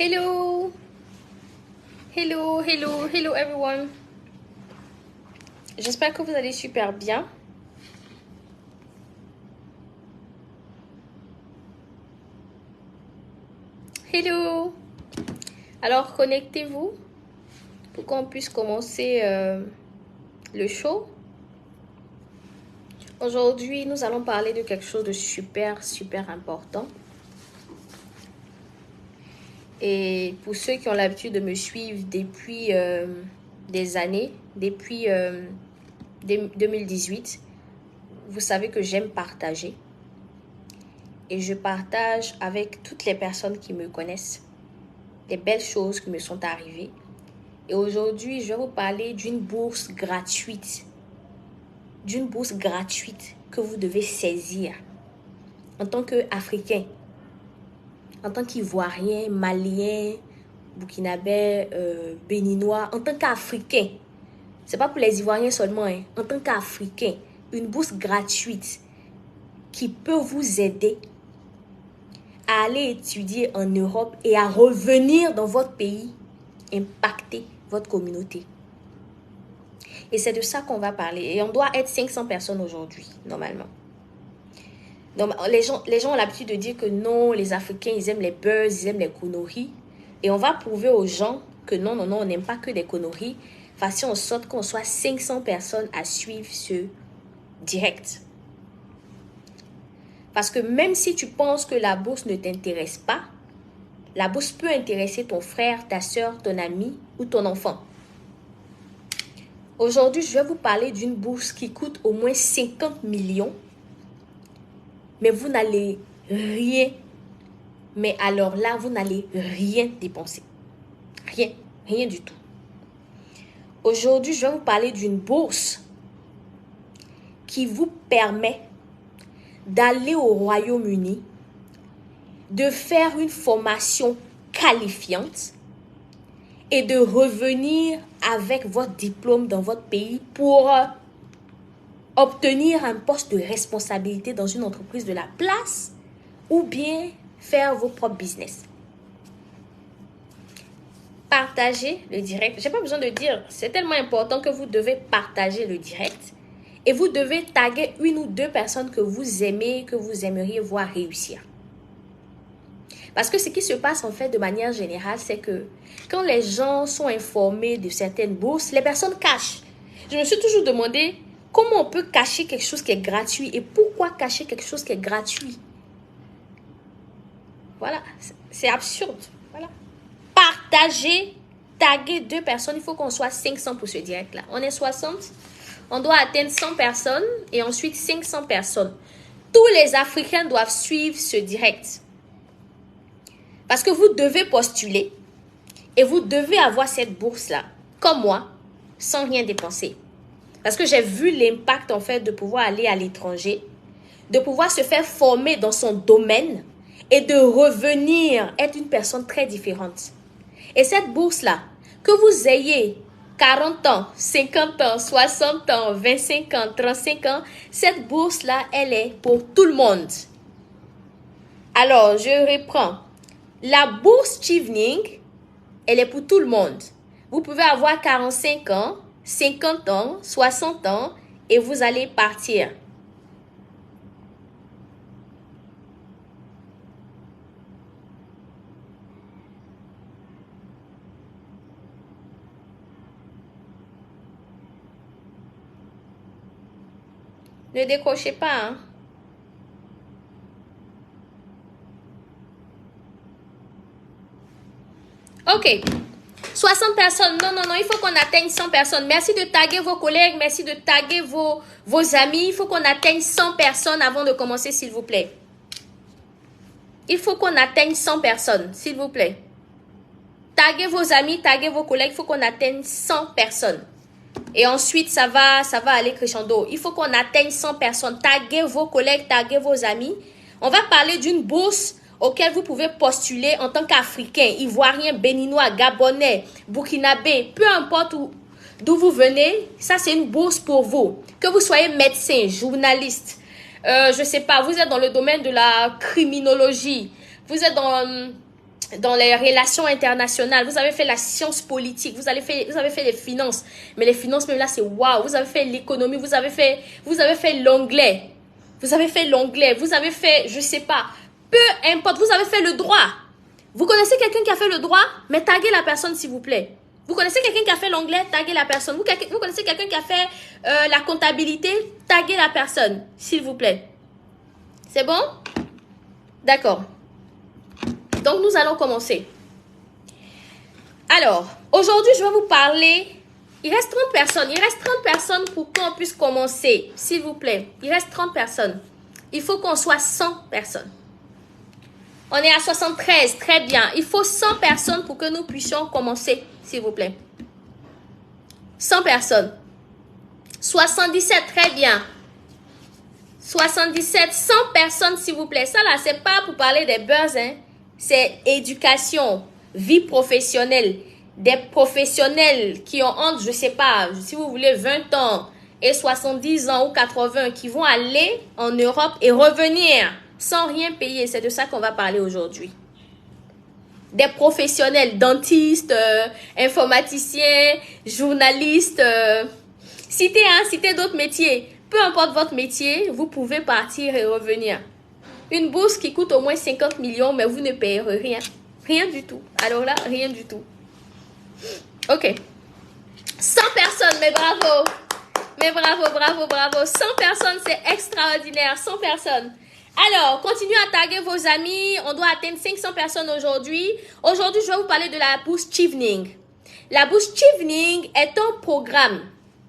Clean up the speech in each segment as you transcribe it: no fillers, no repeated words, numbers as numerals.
Hello, hello everyone. J'espère que vous allez super bien. Hello. Alors connectez-vous pour qu'on puisse commencer le show. Aujourd'hui, nous allons parler de quelque chose de super important. Et pour ceux qui ont l'habitude de me suivre depuis des années, depuis 2018, vous savez que j'aime partager. Et je partage avec toutes les personnes qui me connaissent les belles choses qui me sont arrivées. Et aujourd'hui, je vais vous parler d'une bourse gratuite. D'une bourse gratuite que vous devez saisir en tant qu'Africain, en tant qu'Ivoirien, Malien, Burkinabé, Béninois, en tant qu'Africain. Ce n'est pas pour les Ivoiriens seulement, hein. En tant qu'Africain, une bourse gratuite qui peut vous aider à aller étudier en Europe et à revenir dans votre pays, impacter votre communauté. Et c'est de ça qu'on va parler. Et on doit être 500 personnes aujourd'hui, normalement. Donc, les gens ont l'habitude de dire que non, les Africains, ils aiment les buzz, ils aiment les conneries. Et on va prouver aux gens que non, on n'aime pas que des conneries. Faisons en sorte qu'on soit 500 personnes à suivre ce direct. Parce que même si tu penses que la bourse ne t'intéresse pas, la bourse peut intéresser ton frère, ta soeur, ton ami ou ton enfant. Aujourd'hui, je vais vous parler d'une bourse qui coûte au moins 50 millions. Mais vous n'allez rien. Mais alors là, vous n'allez rien dépenser. Rien du tout. Aujourd'hui, je vais vous parler d'une bourse qui vous permet d'aller au Royaume-Uni, de faire une formation qualifiante et de revenir avec votre diplôme dans votre pays pour obtenir un poste de responsabilité dans une entreprise de la place ou bien faire vos propres business. Partagez le direct. Je n'ai pas besoin de dire, c'est tellement important que vous devez partager le direct. Et vous devez taguer une ou deux personnes que vous aimez, que vous aimeriez voir réussir. Parce que ce qui se passe en fait de manière générale, c'est que quand les gens sont informés de certaines bourses, les personnes cachent. Je me suis toujours demandé comment on peut cacher quelque chose qui est gratuit et pourquoi cacher quelque chose qui est gratuit. Voilà, c'est absurde. Voilà. Partagez, taguez deux personnes. Il faut qu'on soit 500 pour ce direct-là. On est 60. On doit atteindre 100 personnes et ensuite 500 personnes. Tous les Africains doivent suivre ce direct. Parce que vous devez postuler et vous devez avoir cette bourse-là, comme moi, sans rien dépenser. Parce que j'ai vu l'impact en fait de pouvoir aller à l'étranger, de pouvoir se faire former dans son domaine et de revenir être une personne très différente. Et cette bourse-là, que vous ayez 40 ans, 50 ans, 60 ans, 25 ans, 35 ans, cette bourse-là, elle est pour tout le monde. Alors, je reprends. La bourse Chevening, elle est pour tout le monde. Vous pouvez avoir 45 ans, 50 ans, 60 ans et vous allez partir. Ne décrochez pas, hein. Ok. 60 personnes. Non, il faut qu'on atteigne 100 personnes. Merci de taguer vos collègues. Merci de taguer vos amis. Il faut qu'on atteigne 100 personnes avant de commencer, s'il vous plaît. Il faut qu'on atteigne 100 personnes, s'il vous plaît. Taguez vos amis, taguez vos collègues. Il faut qu'on atteigne 100 personnes. Et ensuite, ça va aller crescendo. Il faut qu'on atteigne 100 personnes. Taguez vos collègues, taguez vos amis. On va parler d'une bourse auquel vous pouvez postuler en tant qu'Africain, Ivoirien, Béninois, Gabonais, Burkinabé, peu importe d'où vous venez. Ça, c'est une bourse pour vous. Que vous soyez médecin, journaliste, je ne sais pas, vous êtes dans le domaine de la criminologie, vous êtes dans dans les relations internationales, vous avez fait la science politique, vous avez fait les finances. Mais les finances, même là, c'est waouh. Vous avez fait l'économie, vous avez fait l'anglais. Vous avez fait l'anglais, vous avez fait, je sais pas, peu importe, vous avez fait le droit. Vous connaissez quelqu'un qui a fait le droit? Mais taguez la personne, s'il vous plaît. Vous connaissez quelqu'un qui a fait l'anglais? Taguez la personne. Vous connaissez quelqu'un qui a fait la comptabilité? Taguez la personne, s'il vous plaît. C'est bon? D'accord. Donc, nous allons commencer. Alors, aujourd'hui, je vais vous parler. Il reste 30 personnes. Il reste 30 personnes pour qu'on puisse commencer. S'il vous plaît. Il reste 30 personnes. Il faut qu'on soit 100 personnes. On est à 73. Très bien. Il faut 100 personnes pour que nous puissions commencer. S'il vous plaît. 100 personnes. 77. Très bien. 77. 100 personnes, s'il vous plaît. Ça là, c'est pas pour parler des buzz, hein. C'est éducation, vie professionnelle. Des professionnels qui ont entre, je sais pas, si vous voulez, 20 ans et 70 ans ou 80 qui vont aller en Europe et revenir sans rien payer. C'est de ça qu'on va parler aujourd'hui. Des professionnels, dentistes, informaticiens, journalistes, citez d'autres métiers. Peu importe votre métier, vous pouvez partir et revenir. Une bourse qui coûte au moins 50 millions, mais vous ne payerez rien. Rien du tout. Alors là, rien du tout. Ok. 100 personnes, mais bravo. Mais bravo, bravo, bravo. 100 personnes, c'est extraordinaire. 100 personnes. Alors, continuez à taguer vos amis. On doit atteindre 500 personnes aujourd'hui. Aujourd'hui, je vais vous parler de la bourse Chevening. La bourse Chevening est un programme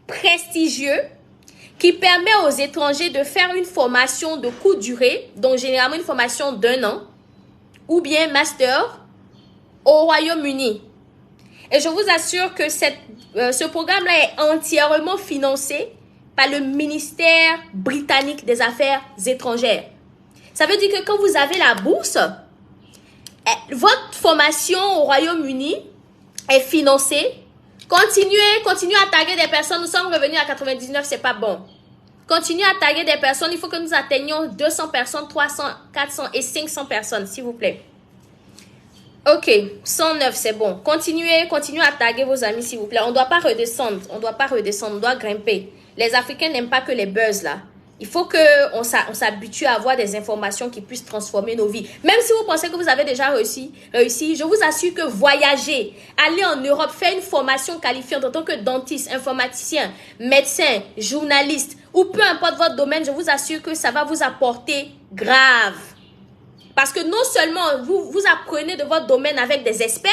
prestigieux qui permet aux étrangers de faire une formation de courte durée, donc généralement une formation d'1 an, ou bien master au Royaume-Uni. Et je vous assure que ce programme-là est entièrement financé par le ministère britannique des Affaires étrangères. Ça veut dire que quand vous avez la bourse, votre formation au Royaume-Uni est financée. Continuez à taguer des personnes. Nous sommes revenus à 99, c'est pas bon. Continuez à taguer des personnes. Il faut que nous atteignions 200 personnes, 300, 400 et 500 personnes, s'il vous plaît. Ok, 109, c'est bon. Continuez à taguer vos amis, s'il vous plaît. On ne doit pas redescendre. On doit grimper. Les Africains n'aiment pas que les buzz, là. Il faut qu'on s'habitue à avoir des informations qui puissent transformer nos vies. Même si vous pensez que vous avez déjà réussi, je vous assure que voyager, aller en Europe, faire une formation qualifiante en tant que dentiste, informaticien, médecin, journaliste, ou peu importe votre domaine, je vous assure que ça va vous apporter grave. Parce que non seulement vous apprenez de votre domaine avec des experts,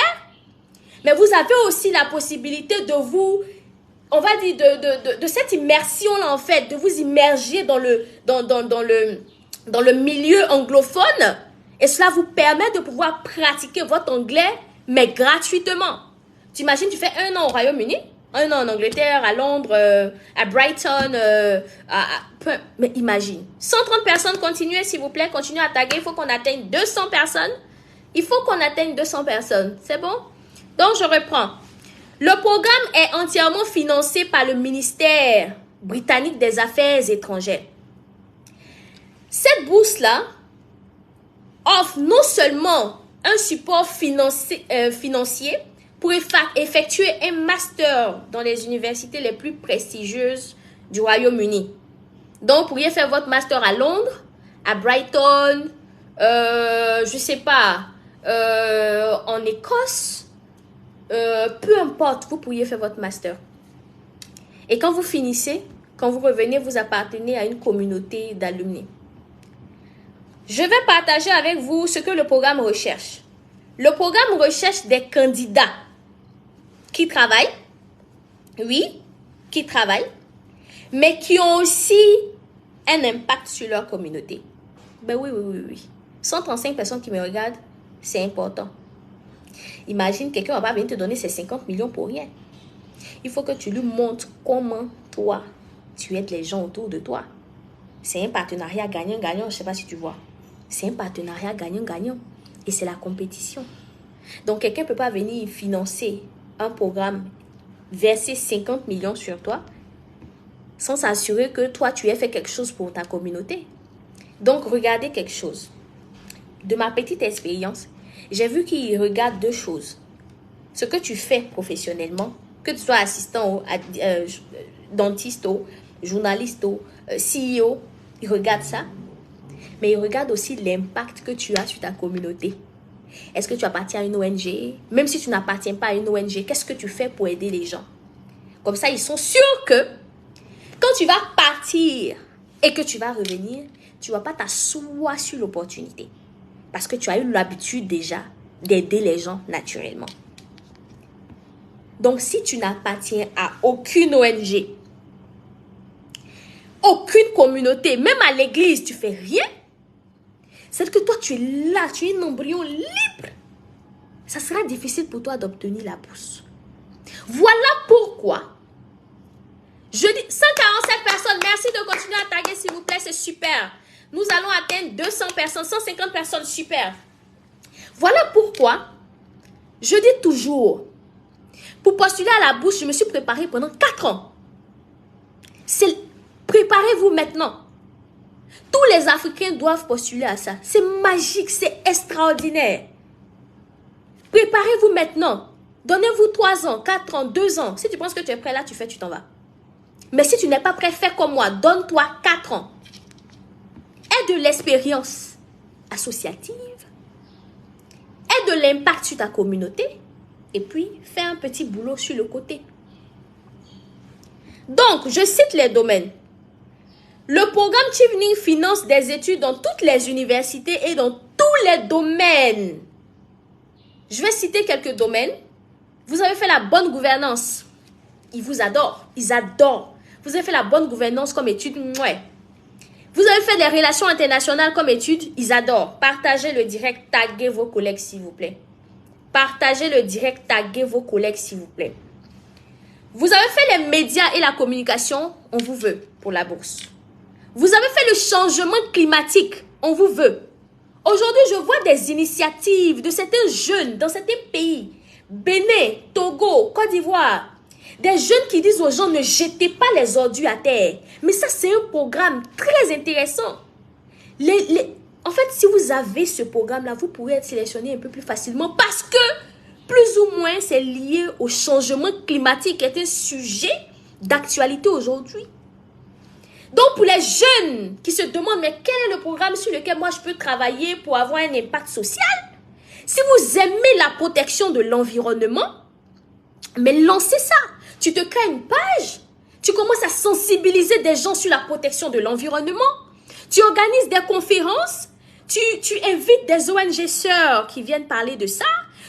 mais vous avez aussi la possibilité de vous, on va dire, de cette immersion-là, en fait, de vous immerger dans le milieu anglophone. Et cela vous permet de pouvoir pratiquer votre anglais, mais gratuitement. Tu imagines, tu fais 1 an au Royaume-Uni, 1 an en Angleterre, à Londres, à Brighton, mais imagine. 130 personnes, continuez s'il vous plaît, continuez à taguer. Il faut qu'on atteigne 200 personnes. Il faut qu'on atteigne 200 personnes. C'est bon? Donc, je reprends. Le programme est entièrement financé par le ministère britannique des Affaires étrangères. Cette bourse-là offre non seulement un support financier pour effectuer un master dans les universités les plus prestigieuses du Royaume-Uni. Donc, vous pourriez faire votre master à Londres, à Brighton, je ne sais pas, en Écosse, peu importe, vous pourriez faire votre master. Et quand vous finissez, quand vous revenez, vous appartenez à une communauté d'alumni. Je vais partager avec vous ce que le programme recherche. Le programme recherche des candidats qui travaillent, oui, qui travaillent, mais qui ont aussi un impact sur leur communauté. Ben oui. 135 personnes qui me regardent, c'est important. Imagine, quelqu'un va pas venir te donner ses 50 millions pour rien. Il faut que tu lui montres comment toi, tu aides les gens autour de toi. C'est un partenariat gagnant-gagnant, je ne sais pas si tu vois. C'est un partenariat gagnant-gagnant. Et c'est la compétition. Donc, quelqu'un ne peut pas venir financer un programme, verser 50 millions sur toi, sans s'assurer que toi, tu aies fait quelque chose pour ta communauté. Donc, regardez quelque chose. De ma petite expérience, j'ai vu qu'ils regardent deux choses. Ce que tu fais professionnellement, que tu sois assistant, dentiste, journaliste, CEO, ils regardent ça. Mais ils regardent aussi l'impact que tu as sur ta communauté. Est-ce que tu appartiens à une ONG? Même si tu n'appartiens pas à une ONG, qu'est-ce que tu fais pour aider les gens? Comme ça, ils sont sûrs que quand tu vas partir et que tu vas revenir, tu ne vas pas t'asseoir sur l'opportunité. Parce que tu as eu l'habitude déjà d'aider les gens naturellement. Donc, si tu n'appartiens à aucune ONG, aucune communauté, même à l'église, tu fais rien, c'est que toi, tu es là, tu es un embryon libre. Ça sera difficile pour toi d'obtenir la bourse. Voilà pourquoi je dis 147 personnes. Merci de continuer à taguer, s'il vous plaît, c'est super. Nous allons atteindre 200 personnes, 150 personnes, super. Voilà pourquoi je dis toujours, pour postuler à la bourse, je me suis préparée pendant 4 ans. Préparez-vous maintenant. Tous les Africains doivent postuler à ça. C'est magique, c'est extraordinaire. Préparez-vous maintenant. Donnez-vous 3 ans, 4 ans, 2 ans. Si tu penses que tu es prêt là, tu fais, tu t'en vas. Mais si tu n'es pas prêt, fais comme moi. Donne-toi 4 ans. Aie de l'expérience associative. Aie de l'impact sur ta communauté. Et puis, fais un petit boulot sur le côté. Donc, je cite les domaines. Le programme Chevening finance des études dans toutes les universités et dans tous les domaines. Je vais citer quelques domaines. Vous avez fait la bonne gouvernance. Ils vous adorent. Ils adorent. Vous avez fait la bonne gouvernance comme étude. Ouais. Vous avez fait des relations internationales comme étude. Ils adorent. Partagez le direct. Taguez vos collègues, s'il vous plaît. Partagez le direct. Taguez vos collègues, s'il vous plaît. Vous avez fait les médias et la communication. On vous veut pour la bourse. Vous avez fait le changement climatique. On vous veut. Aujourd'hui, je vois des initiatives de certains jeunes dans certains pays. Bénin, Togo, Côte d'Ivoire. Des jeunes qui disent aux gens ne jetez pas les ordures à terre. Mais ça, c'est un programme très intéressant. En fait, si vous avez ce programme-là, vous pourrez être sélectionné un peu plus facilement parce que, plus ou moins, c'est lié au changement climatique qui est un sujet d'actualité aujourd'hui. Donc, pour les jeunes qui se demandent, mais quel est le programme sur lequel moi je peux travailler pour avoir un impact social? Si vous aimez la protection de l'environnement, mais lancez ça. Tu te crées une page, tu commences à sensibiliser des gens sur la protection de l'environnement, tu organises des conférences, tu invites des ONG sœurs qui viennent parler de ça,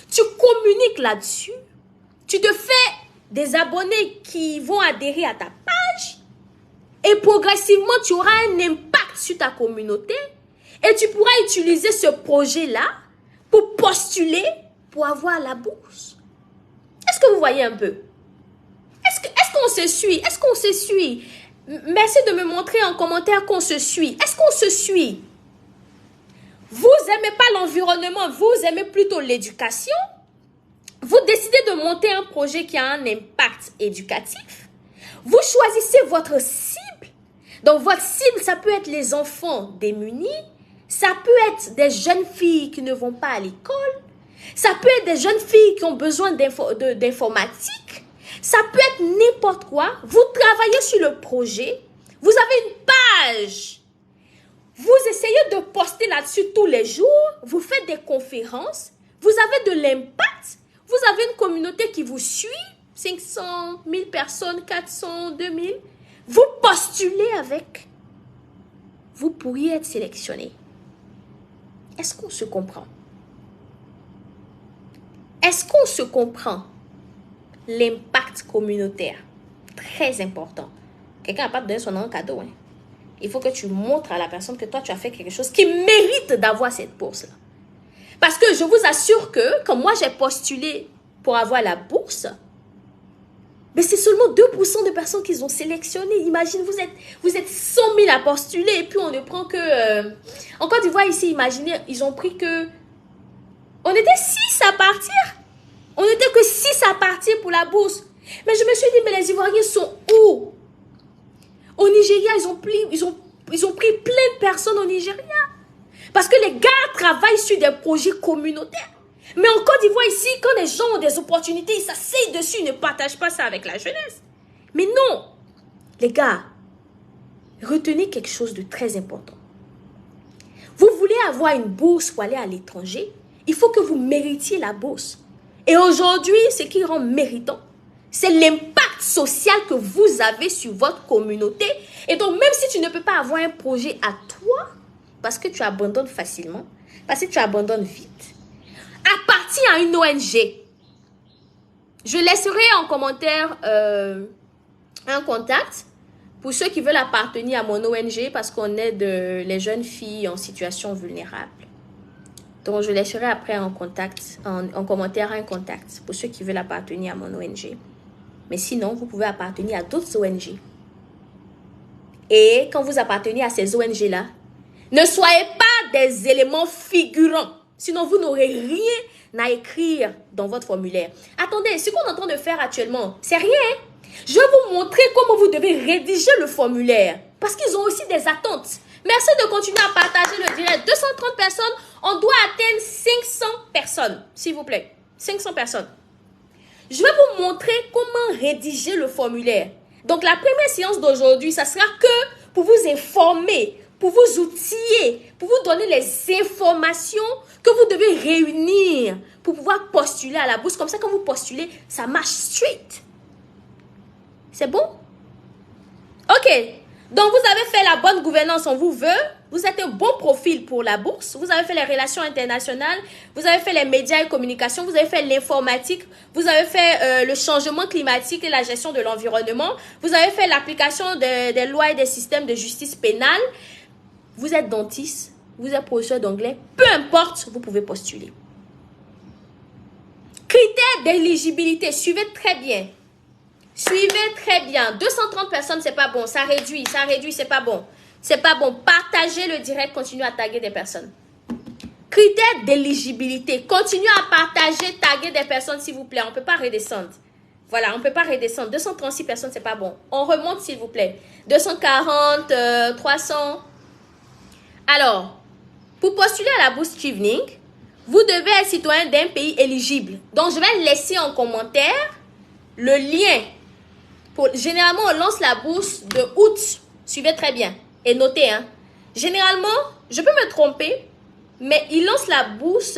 tu communiques là-dessus, tu te fais des abonnés qui vont adhérer à ta page, et progressivement, tu auras un impact sur ta communauté et tu pourras utiliser ce projet-là pour postuler pour avoir la bourse. Est-ce que vous voyez un peu? Est-ce qu'on se suit? Est-ce qu'on se suit? Merci de me montrer en commentaire qu'on se suit. Est-ce qu'on se suit? Vous n'aimez pas l'environnement, vous aimez plutôt l'éducation. Vous décidez de monter un projet qui a un impact éducatif. Vous choisissez votre cible. Donc, votre cible, ça peut être les enfants démunis. Ça peut être des jeunes filles qui ne vont pas à l'école. Ça peut être des jeunes filles qui ont besoin d'informatique. Ça peut être n'importe quoi. Vous travaillez sur le projet. Vous avez une page. Vous essayez de poster là-dessus tous les jours. Vous faites des conférences. Vous avez de l'impact. Vous avez une communauté qui vous suit. 500, 1000 personnes, 400, 2000. Vous postulez avec. Vous pourriez être sélectionné. Est-ce qu'on se comprend? Est-ce qu'on se comprend? L'impact communautaire. Très important. Quelqu'un n'a pas donné son nom en cadeau. Hein? Il faut que tu montres à la personne que toi, tu as fait quelque chose qui mérite d'avoir cette bourse-là. Parce que je vous assure que, quand moi, j'ai postulé pour avoir la bourse, mais c'est seulement 2% de personnes qu'ils ont sélectionnées. Imagine, vous êtes 100 000 à postuler et puis on ne prend que... En Côte d'Ivoire, ici, imaginez, ils ont pris que... On était 6 à partir. On n'était que 6 à partir pour la bourse. Mais je me suis dit, mais les Ivoiriens sont où? Au Nigeria, ils ont pris plein de personnes au Nigeria. Parce que les gars travaillent sur des projets communautaires. Mais en Côte d'Ivoire, ici, quand les gens ont des opportunités, ils s'asseyent dessus, ils ne partagent pas ça avec la jeunesse. Mais non, les gars, retenez quelque chose de très important. Vous voulez avoir une bourse pour aller à l'étranger, il faut que vous méritiez la bourse. Et aujourd'hui, ce qui rend méritant, c'est l'impact social que vous avez sur votre communauté. Et donc, même si tu ne peux pas avoir un projet à toi, parce que tu abandonnes facilement, parce que tu abandonnes vite, appartiens à une ONG. Je laisserai en commentaire un contact pour ceux qui veulent appartenir à mon ONG parce qu'on aide les jeunes filles en situation vulnérable. Donc, je laisserai après en commentaire un contact pour ceux qui veulent appartenir à mon ONG. Mais sinon, vous pouvez appartenir à d'autres ONG. Et quand vous appartenez à ces ONG-là, ne soyez pas des éléments figurants. Sinon, vous n'aurez rien à écrire dans votre formulaire. Attendez, ce qu'on est en train de faire actuellement, c'est rien. Je vais vous montrer comment vous devez rédiger le formulaire. Parce qu'ils ont aussi des attentes. Merci de continuer à partager le direct. 230 personnes, on doit atteindre 500 personnes, s'il vous plaît. 500 personnes. Je vais vous montrer comment rédiger le formulaire. Donc, la première séance d'aujourd'hui, ça sera que pour vous informer, pour vous outiller, pour vous donner les informations que vous devez réunir pour pouvoir postuler à la bourse. Comme ça, quand vous postulez, ça marche straight. C'est bon? Ok. Donc, vous avez fait la bonne gouvernance, on vous veut. Vous êtes un bon profil pour la bourse. Vous avez fait les relations internationales. Vous avez fait les médias et communications. Vous avez fait l'informatique. Vous avez fait le changement climatique et la gestion de l'environnement. Vous avez fait l'application des lois et des systèmes de justice pénale. Vous êtes dentiste. Vous êtes professeur d'anglais. Peu importe, vous pouvez postuler. Critères d'éligibilité. Suivez très bien. Suivez très bien. 230 personnes, c'est pas bon. Ça réduit, c'est pas bon. C'est pas bon. Partagez le direct, continuez à taguer des personnes. Critères d'éligibilité. Continuez à partager, taguer des personnes, s'il vous plaît. On ne peut pas redescendre. Voilà, on ne peut pas redescendre. 236 personnes, c'est pas bon. On remonte, s'il vous plaît. 240, 300. Alors, pour postuler à la bourse Chevening, vous devez être citoyen d'un pays éligible. Donc, je vais laisser en commentaire le lien. Généralement, on lance la bourse de août. Suivez très bien. Et notez, hein. Généralement, je peux me tromper, mais ils lancent la bourse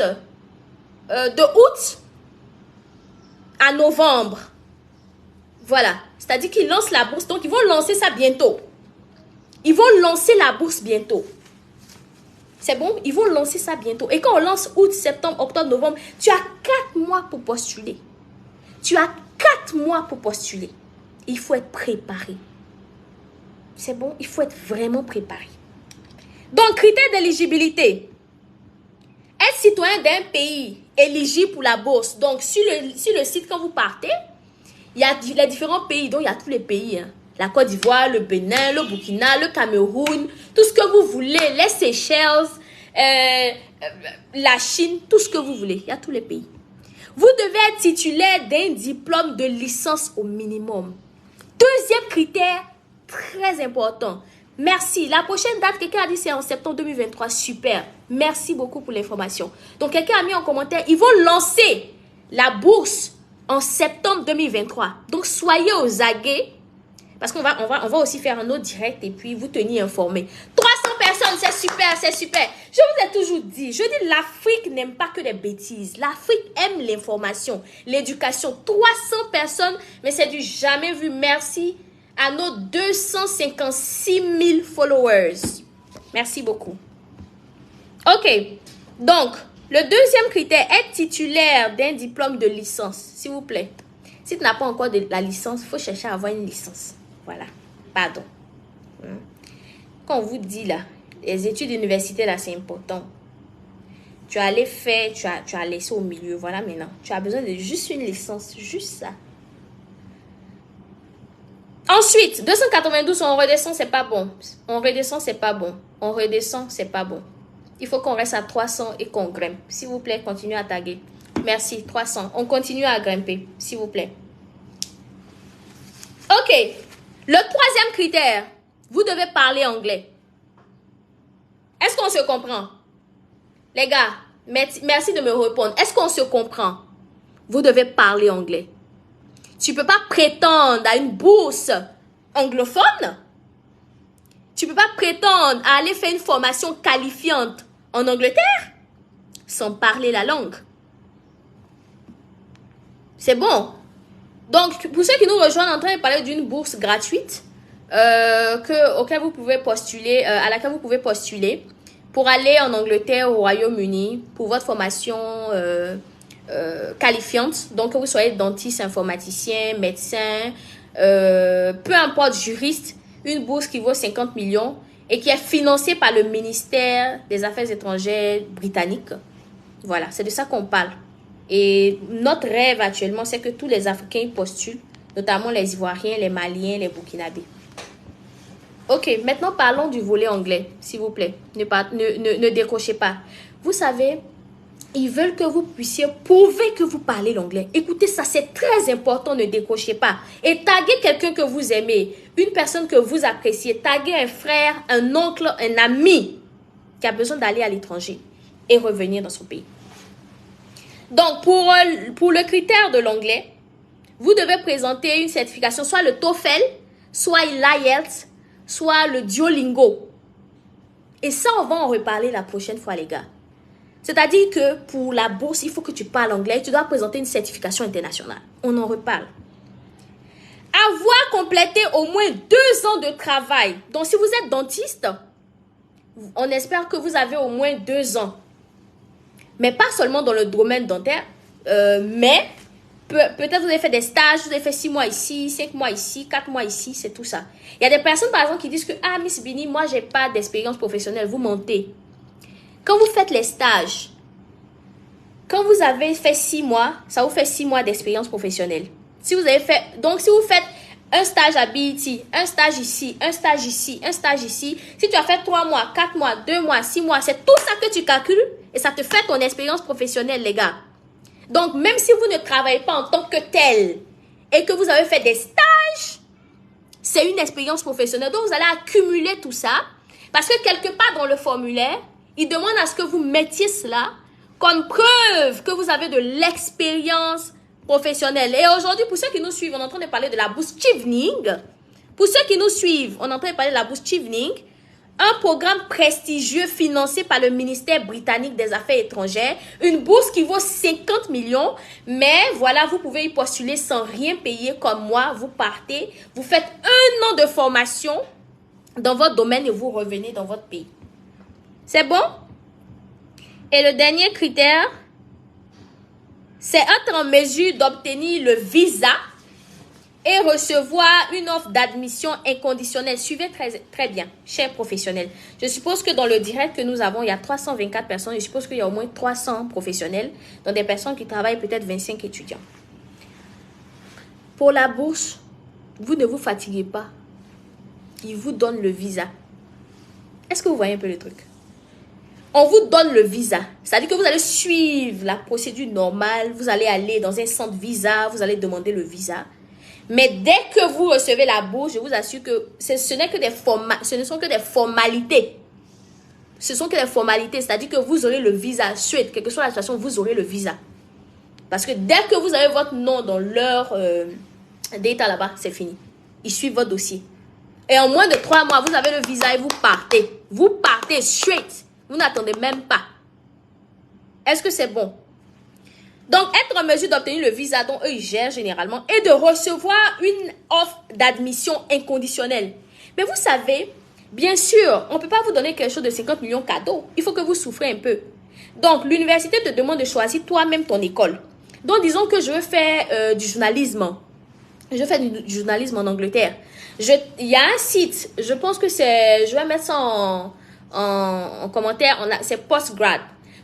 de août à novembre. Voilà. C'est-à-dire qu'ils lancent la bourse. Donc, ils vont lancer ça bientôt. Ils vont lancer la bourse bientôt. C'est bon? Ils vont lancer ça bientôt. Et quand on lance août, septembre, octobre, novembre, tu as 4 mois pour postuler. Tu as 4 mois pour postuler. Il faut être préparé. C'est bon? Il faut être vraiment préparé. Donc, critères d'éligibilité. Être citoyen d'un pays éligible pour la bourse. Donc, sur le site, quand vous partez, il y a les différents pays. Donc, il y a tous les pays. Hein. La Côte d'Ivoire, le Bénin, le Burkina, le Cameroun, tout ce que vous voulez. Les Seychelles, la Chine, tout ce que vous voulez. Il y a tous les pays. Vous devez être titulaire d'un diplôme de licence au minimum. Deuxième critère, très important. Merci. La prochaine date, quelqu'un a dit c'est en septembre 2023. Super. Merci beaucoup pour l'information. Donc, quelqu'un a mis en commentaire, ils vont lancer la bourse en septembre 2023. Donc, soyez aux aguets. Parce qu'on va aussi faire un autre direct et puis vous tenir informés. 300 personnes, c'est super, c'est super. Je vous ai toujours dit, l'Afrique n'aime pas que des bêtises. L'Afrique aime l'information, l'éducation. 300 personnes, mais c'est du jamais vu. Merci à nos 256 000 followers. Merci beaucoup. Ok, donc, le deuxième critère, être titulaire d'un diplôme de licence, s'il vous plaît. Si tu n'as pas encore de la licence, il faut chercher à avoir une licence. Voilà, pardon. Quand on vous dit là, les études universitaires là, c'est important. Tu as les faits, tu as laissé au milieu. Voilà maintenant. Tu as besoin de juste une licence, juste ça. Ensuite, 292, on redescend, c'est pas bon. On redescend, c'est pas bon. On redescend, c'est pas bon. Il faut qu'on reste à 300 et qu'on grimpe. S'il vous plaît, continuez à taguer. Merci, 300. On continue à grimper, s'il vous plaît. Ok. Le troisième critère, vous devez parler anglais. Est-ce qu'on se comprend? Les gars, Merci de me répondre. Est-ce qu'on se comprend? Vous devez parler anglais. Tu ne peux pas prétendre à une bourse anglophone. Tu ne peux pas prétendre à aller faire une formation qualifiante en Angleterre sans parler la langue. C'est bon. Donc, pour ceux qui nous rejoignent, on est en train de parler d'une bourse gratuite auquel vous pouvez postuler, à laquelle vous pouvez postuler pour aller en Angleterre, au Royaume-Uni, pour votre formation qualifiante. Donc, que vous soyez dentiste, informaticien, médecin, peu importe, juriste, une bourse qui vaut 50 millions et qui est financée par le ministère des Affaires étrangères britannique. Voilà, c'est de ça qu'on parle. Et notre rêve actuellement, c'est que tous les Africains postulent, notamment les Ivoiriens, les Maliens, les Burkinabés. Ok, maintenant parlons du volet anglais, s'il vous plaît. Ne décrochez pas. Vous savez, ils veulent que vous puissiez prouver que vous parlez l'anglais. Écoutez, ça c'est très important, ne décrochez pas. Et taguez quelqu'un que vous aimez, une personne que vous appréciez. Taguez un frère, un oncle, un ami qui a besoin d'aller à l'étranger et revenir dans son pays. Donc, pour le critère de l'anglais, vous devez présenter une certification, soit le TOEFL, soit l'IELTS, soit le Duolingo. Et ça, on va en reparler la prochaine fois, les gars. C'est-à-dire que pour la bourse, il faut que tu parles anglais. Tu dois présenter une certification internationale. On en reparle. Avoir complété au moins 2 ans de travail. Donc, si vous êtes dentiste, on espère que vous avez au moins 2 ans. Mais pas seulement dans le domaine dentaire, mais peut-être vous avez fait des stages, vous avez fait 6 mois ici, 5 mois ici, 4 mois ici, c'est tout ça. Il y a des personnes, par exemple, qui disent que « Ah, Miss Bini, moi, j'ai pas d'expérience professionnelle. » Vous mentez. Quand vous faites les stages, quand vous avez fait 6 mois, ça vous fait 6 mois d'expérience professionnelle. Si vous avez fait, donc si vous faites un stage à BET, un stage ici, un stage ici, un stage ici, si tu as fait 3 mois, 4 mois, 2 mois, 6 mois, c'est tout ça que tu calcules et ça te fait ton expérience professionnelle, les gars. Donc, même si vous ne travaillez pas en tant que tel et que vous avez fait des stages, c'est une expérience professionnelle. Donc, vous allez accumuler tout ça parce que quelque part dans le formulaire, il demande à ce que vous mettiez cela comme preuve que vous avez de l'expérience professionnelle. Et aujourd'hui, pour ceux qui nous suivent, on est en train de parler de la bourse Chevening. Pour ceux qui nous suivent, on est en train de parler de la bourse Chevening, un programme prestigieux financé par le ministère britannique des Affaires étrangères, une bourse qui vaut 50 millions, mais voilà, vous pouvez y postuler sans rien payer comme moi. Vous partez, vous faites 1 an de formation dans votre domaine et vous revenez dans votre pays. C'est bon? Et le dernier critère, c'est être en mesure d'obtenir le visa et recevoir une offre d'admission inconditionnelle. Suivez très bien, chers professionnels. Je suppose que dans le direct que nous avons, il y a 324 personnes. Je suppose qu'il y a au moins 300 professionnels, dont des personnes qui travaillent peut-être 25 étudiants. Pour la bourse, vous ne vous fatiguez pas. Ils vous donnent le visa. Est-ce que vous voyez un peu le truc? On vous donne le visa. C'est-à-dire que vous allez suivre la procédure normale. Vous allez aller dans un centre visa. Vous allez demander le visa. Mais dès que vous recevez la bourse, je vous assure que ce ne sont que des formalités. Ce sont que des formalités. C'est-à-dire que vous aurez le visa suite. Quelle que soit la situation, vous aurez le visa. Parce que dès que vous avez votre nom dans leur data là-bas, c'est fini. Ils suivent votre dossier. Et en moins de 3 mois, vous avez le visa et vous partez. Vous partez straight. Vous n'attendez même pas. Est-ce que c'est bon? Donc, être en mesure d'obtenir le visa dont eux, ils gèrent généralement et de recevoir une offre d'admission inconditionnelle. Mais vous savez, bien sûr, on ne peut pas vous donner quelque chose de 50 millions cadeaux. Il faut que vous souffrez un peu. Donc, l'université te demande de choisir toi-même ton école. Donc, disons que je veux faire du journalisme. Je veux faire du journalisme en Angleterre. Il y a un site, je pense que c'est... Je vais mettre ça en commentaire, c'est Postgrad.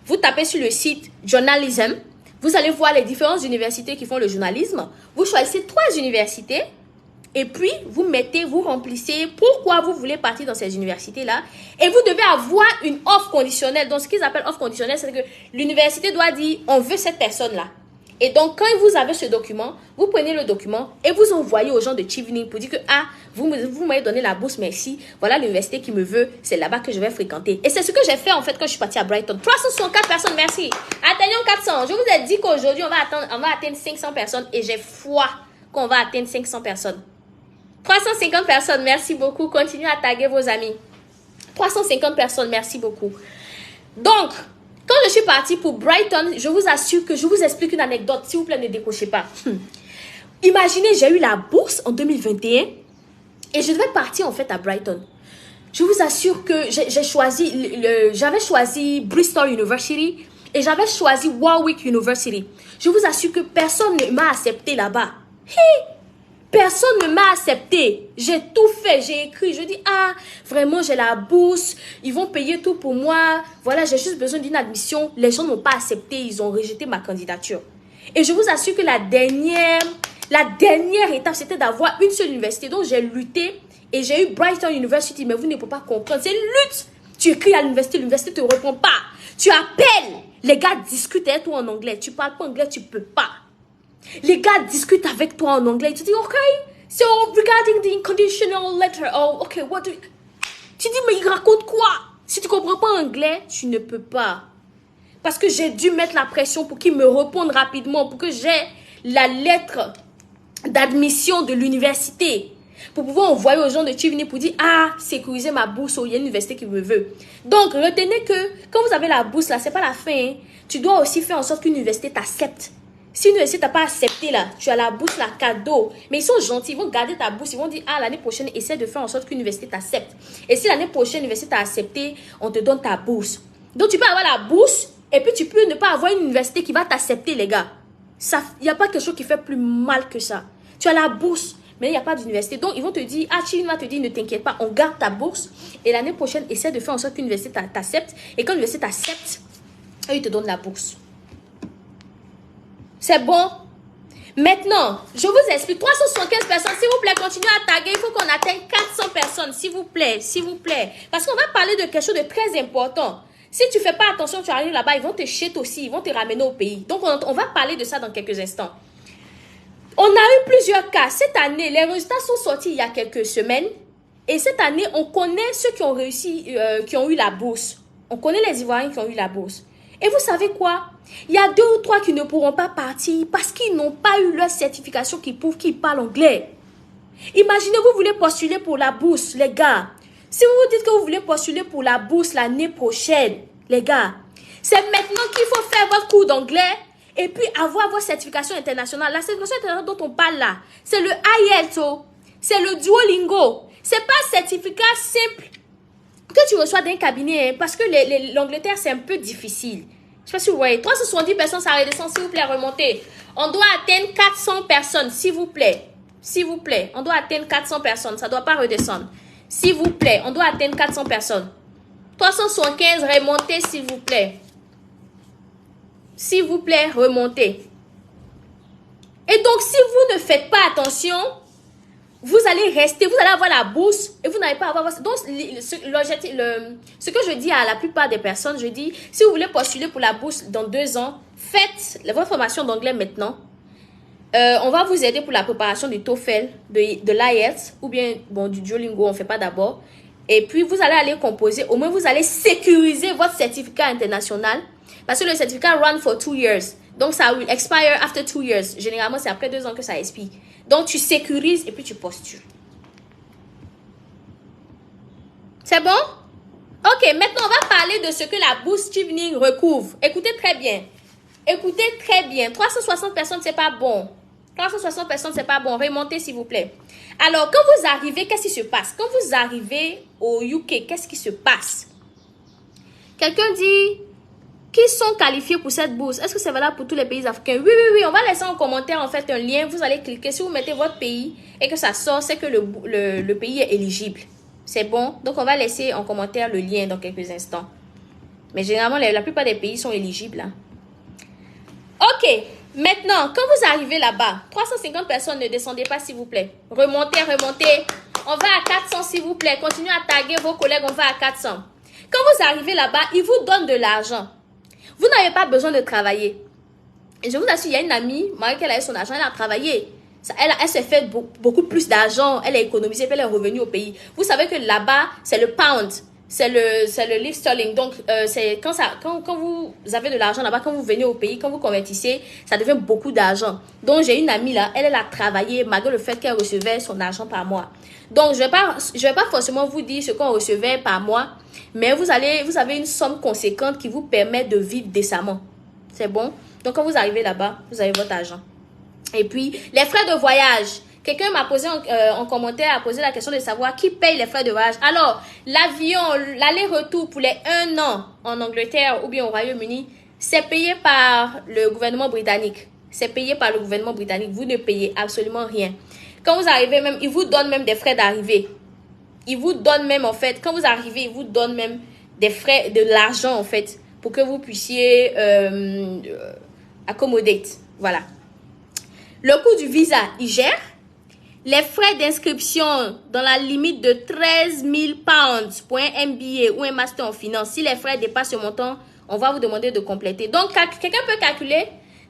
Vous tapez sur le site Journalism, vous allez voir les différentes universités qui font le journalisme. Vous choisissez 3 universités et puis vous remplissez pourquoi vous voulez partir dans ces universités-là et vous devez avoir une offre conditionnelle. Donc, ce qu'ils appellent offre conditionnelle, c'est que l'université doit dire on veut cette personne-là. Et donc, quand vous avez ce document, vous prenez le document et vous envoyez aux gens de Chevening pour dire que, ah, vous m'avez donné la bourse, merci. Voilà l'université qui me veut. C'est là-bas que je vais fréquenter. Et c'est ce que j'ai fait, en fait, quand je suis partie à Brighton. 364 personnes, merci. Atteignons 400. Je vous ai dit qu'aujourd'hui, on va atteindre 500 personnes et j'ai foi qu'on va atteindre 500 personnes. 350 personnes, merci beaucoup. Continuez à taguer vos amis. 350 personnes, merci beaucoup. Donc, quand je suis partie pour Brighton, je vous assure que je vous explique une anecdote. S'il vous plaît, ne décrochez pas. Imaginez, j'ai eu la bourse en 2021 et je devais partir en fait à Brighton. Je vous assure que j'avais choisi Bristol University et j'avais choisi Warwick University. Je vous assure que personne ne m'a accepté là-bas. Personne ne m'a accepté. J'ai tout fait, j'ai écrit. Je dis, ah, vraiment, j'ai la bourse. Ils vont payer tout pour moi. Voilà, j'ai juste besoin d'une admission. Les gens n'ont pas accepté. Ils ont rejeté ma candidature. Et je vous assure que la dernière étape, c'était d'avoir une seule université. Donc, j'ai lutté et j'ai eu Brighton University. Mais vous ne pouvez pas comprendre. C'est une lutte. Tu écris à l'université ne te répond pas. Tu appelles. Les gars discutent avec toi en anglais. Tu parles pas anglais, tu peux pas. Les gars discutent avec toi en anglais. Tu dis, OK, so regarding the conditional letter, oh, OK, what do you... Tu dis, mais il raconte quoi? Si tu comprends pas anglais, tu ne peux pas. Parce que j'ai dû mettre la pression pour qu'ils me répondent rapidement, pour que j'ai la lettre d'admission de l'université, pour pouvoir envoyer aux gens de Chevening pour dire, ah, sécuriser ma bourse, il y a une université qui me veut. Donc, retenez que quand vous avez la bourse, là, c'est pas la fin. Hein. Tu dois aussi faire en sorte qu'une université t'accepte. Si une université t'a pas accepté là, tu as la bourse là, cadeau. Mais ils sont gentils, ils vont garder ta bourse. Ils vont dire, ah, l'année prochaine, essaie de faire en sorte qu'une université t'accepte. Et si l'année prochaine, l'université t'a accepté, on te donne ta bourse. Donc, tu peux avoir la bourse et puis tu peux ne pas avoir une université qui va t'accepter, les gars. Il n'y a pas quelque chose qui fait plus mal que ça. Tu as la bourse, mais il n'y a pas d'université. Donc, ils vont te dire, ah, Chevening va te dire, ne t'inquiète pas, on garde ta bourse. Et l'année prochaine, essaie de faire en sorte qu'une université t'accepte. Et quand l'université t'accepte, ils te donnent la bourse. C'est bon? Maintenant, je vous explique. 375 personnes, s'il vous plaît, continuez à taguer. Il faut qu'on atteigne 400 personnes, s'il vous plaît, s'il vous plaît. Parce qu'on va parler de quelque chose de très important. Si tu ne fais pas attention, tu arrives là-bas, ils vont te shit aussi, ils vont te ramener au pays. Donc, on va parler de ça dans quelques instants. On a eu plusieurs cas. Cette année, les résultats sont sortis il y a quelques semaines. Et cette année, on connaît ceux qui ont réussi, qui ont eu la bourse. On connaît les Ivoiriens qui ont eu la bourse. Et vous savez quoi? Il y a 2 ou 3 qui ne pourront pas partir parce qu'ils n'ont pas eu leur certification qui prouve qu'ils parlent anglais. Imaginez, vous voulez postuler pour la bourse, les gars. Si vous vous dites que vous voulez postuler pour la bourse l'année prochaine, les gars, c'est maintenant qu'il faut faire votre cours d'anglais et puis avoir votre certification internationale. La certification internationale dont on parle là, c'est le IELTS, c'est le Duolingo. C'est pas un certificat simple que tu reçois d'un cabinet, hein, parce que l'Angleterre, c'est un peu difficile. Je sais pas si vous voyez. 370 personnes, ça redescend, s'il vous plaît, remontez. On doit atteindre 400 personnes, s'il vous plaît. S'il vous plaît, on doit atteindre 400 personnes, ça ne doit pas redescendre. S'il vous plaît, on doit atteindre 400 personnes. 375, remontez, s'il vous plaît. S'il vous plaît, remontez. Et donc, si vous ne faites pas attention, vous allez rester, vous allez avoir la bourse et vous n'allez pas avoir... Donc, ce que je dis à la plupart des personnes, je dis, si vous voulez postuler pour la bourse dans 2 ans, faites votre formation d'anglais maintenant. On va vous aider pour la préparation du TOEFL, de l'IELTS ou bien bon, du Duolingo, on ne fait pas d'abord. Et puis, vous allez aller composer. Au moins, vous allez sécuriser votre certificat international parce que le certificat run for 2 years. Donc, ça will expire after 2 years. Généralement, c'est après 2 ans que ça expire. Donc, tu sécurises et puis tu postules. C'est bon? Ok, maintenant, on va parler de ce que la bourse Chevening recouvre. Écoutez très bien. Écoutez très bien. 360 personnes, c'est pas bon. 360 personnes, c'est pas bon. Remontez, s'il vous plaît. Alors, quand vous arrivez, qu'est-ce qui se passe? Quand vous arrivez au UK, qu'est-ce qui se passe? Quelqu'un dit... Qui sont qualifiés pour cette bourse? Est-ce que c'est valable pour tous les pays africains? Oui, oui, oui. On va laisser en commentaire en fait un lien. Vous allez cliquer. Si vous mettez votre pays et que ça sort, c'est que le pays est éligible. C'est bon? Donc, on va laisser en commentaire le lien dans quelques instants. Mais généralement, la plupart des pays sont éligibles. Hein. Ok. Maintenant, quand vous arrivez là-bas, 350 personnes, ne descendez pas, s'il vous plaît. Remontez, remontez. On va à 400, s'il vous plaît. Continuez à taguer vos collègues. On va à 400. Quand vous arrivez là-bas, ils vous donnent de l'argent. Vous n'avez pas besoin de travailler. Et je vous assure, il y a une amie, malgré qu'elle a eu son argent, elle a travaillé. Elle s'est fait beaucoup plus d'argent, elle a économisé, puis elle est revenue au pays. Vous savez que là-bas, c'est le pound, c'est le livre sterling. Donc, c'est quand vous avez de l'argent là-bas, quand vous venez au pays, quand vous convertissez, ça devient beaucoup d'argent. Donc, j'ai une amie là, elle a travaillé malgré le fait qu'elle recevait son argent par mois. Donc, je vais pas forcément vous dire ce qu'on recevait par mois, mais vous avez une somme conséquente qui vous permet de vivre décemment. C'est bon? Donc, quand vous arrivez là-bas, vous avez votre argent. Et puis, les frais de voyage. Quelqu'un m'a posé en commentaire, a posé la question de savoir qui paye les frais de voyage. Alors, l'avion, l'aller-retour pour les 1 an en Angleterre ou bien au Royaume-Uni, c'est payé par le gouvernement britannique. C'est payé par le gouvernement britannique. Vous ne payez absolument rien. Quand vous arrivez même, ils vous donnent même des frais d'arrivée. Ils vous donnent même, en fait, quand vous arrivez, ils vous donnent même des frais, de l'argent, en fait, pour que vous puissiez accommoder. Voilà. Le coût du visa, il gère. Les frais d'inscription dans la limite de 13 000 pounds pour un MBA ou un master en finance. Si les frais dépassent ce montant, on va vous demander de compléter. Donc, quelqu'un peut calculer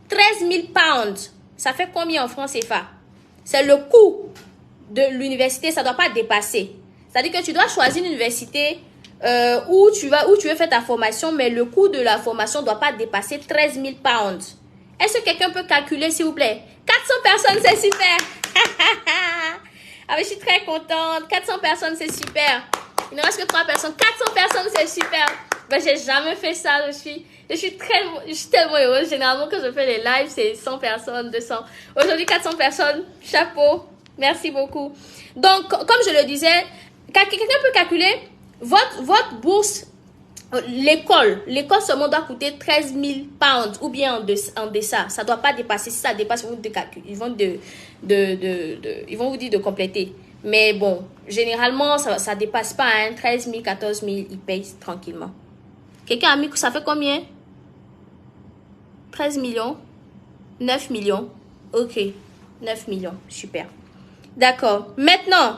13 000 pounds. Ça fait combien en francs CFA? C'est le coût de l'université. Ça ne doit pas dépasser. C'est-à-dire que tu dois choisir une université où tu veux faire ta formation, mais le coût de la formation ne doit pas dépasser 13 000 pounds. Est-ce que quelqu'un peut calculer, s'il vous plaît? 400 personnes, c'est super. Ah, mais je suis très contente. 400 personnes, c'est super. Il ne reste que 3 personnes. 400 personnes, c'est super. Ben, j'ai jamais fait ça. Je suis tellement heureuse. Généralement, quand je fais les lives, c'est 100 personnes, 200. Aujourd'hui, 400 personnes. Chapeau. Merci beaucoup. Donc, comme je le disais, quelqu'un peut calculer votre bourse. L'école seulement doit coûter 13 000 pounds ou bien en deçà. Ça ne doit pas dépasser. Si ça dépasse, ils vont vous dire de compléter. Mais bon, généralement, ça ne dépasse pas. 13 000, 14 000, ils payent tranquillement. Quelqu'un a mis que ça fait combien? 13 millions? 9 millions? Ok, 9 millions. Super. D'accord. Maintenant,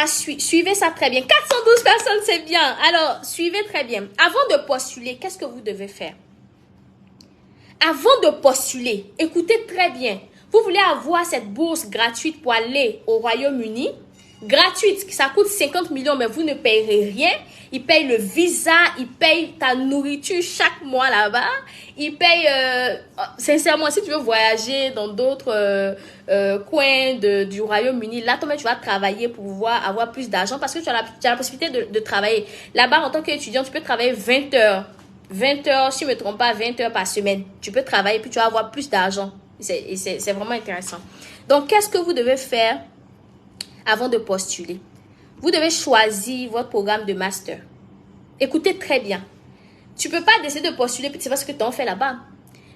suivez ça très bien. 412 personnes, c'est bien. Alors, suivez très bien. Avant de postuler, qu'est-ce que vous devez faire? Avant de postuler, écoutez très bien. Vous voulez avoir cette bourse gratuite pour aller au Royaume-Uni? Gratuite, ça coûte 50 millions, mais vous ne payerez rien. Ils payent le visa, ils payent ta nourriture chaque mois là-bas. Ils payent, sincèrement, si tu veux voyager dans d'autres coins du Royaume-Uni, là, toi-même, tu vas travailler pour pouvoir avoir plus d'argent parce que tu as la possibilité de travailler. Là-bas, en tant qu'étudiant, tu peux travailler 20 heures. 20 heures, si je ne me trompe pas, 20 heures par semaine. Tu peux travailler, puis tu vas avoir plus d'argent. C'est vraiment intéressant. Donc, qu'est-ce que vous devez faire avant de postuler? Vous devez choisir votre programme de master. Écoutez très bien. Tu ne peux pas décider de postuler puis tu sais pas ce que tu en fais là-bas.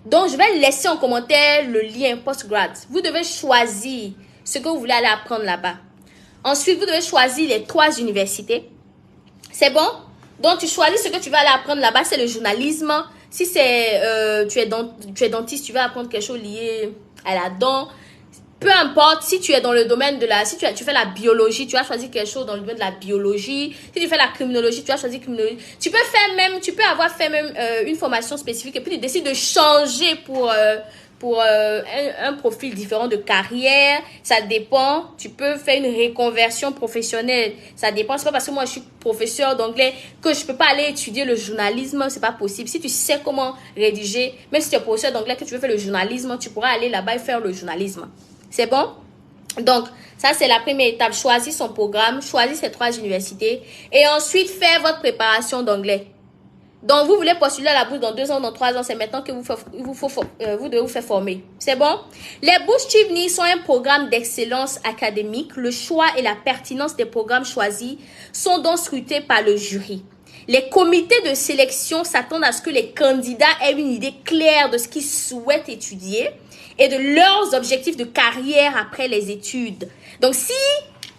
Donc, je vais laisser en commentaire le lien postgrad. Vous devez choisir ce que vous voulez aller apprendre là-bas. Ensuite, vous devez choisir les 3 universités. C'est bon? Donc, tu choisis ce que tu vas aller apprendre là-bas. C'est le journalisme. Si c'est tu es dentiste, tu vas apprendre quelque chose lié à la dent. Peu importe, si tu es dans le domaine de si tu fais la biologie, tu vas choisir quelque chose dans le domaine de la biologie. Si tu fais la criminologie, tu vas choisir criminologie. Tu peux avoir fait même une formation spécifique et puis tu décides de changer pour un profil différent de carrière. Ça dépend. Tu peux faire une reconversion professionnelle. Ça dépend. C'est pas parce que moi je suis professeur d'anglais que je peux pas aller étudier le journalisme. C'est pas possible. Si tu sais comment rédiger, même si tu es professeur d'anglais que tu veux faire le journalisme, tu pourras aller là-bas et faire le journalisme. C'est bon? Donc, ça, c'est la première étape. Choisir son programme, choisir ces 3 universités et ensuite faire votre préparation d'anglais. Donc, vous voulez postuler à la bourse dans 2 ans, dans 3 ans, c'est maintenant que vous devez vous faire former. C'est bon? Les bourses Chevening sont un programme d'excellence académique. Le choix et la pertinence des programmes choisis sont donc scrutés par le jury. Les comités de sélection s'attendent à ce que les candidats aient une idée claire de ce qu'ils souhaitent étudier et de leurs objectifs de carrière après les études. Donc, si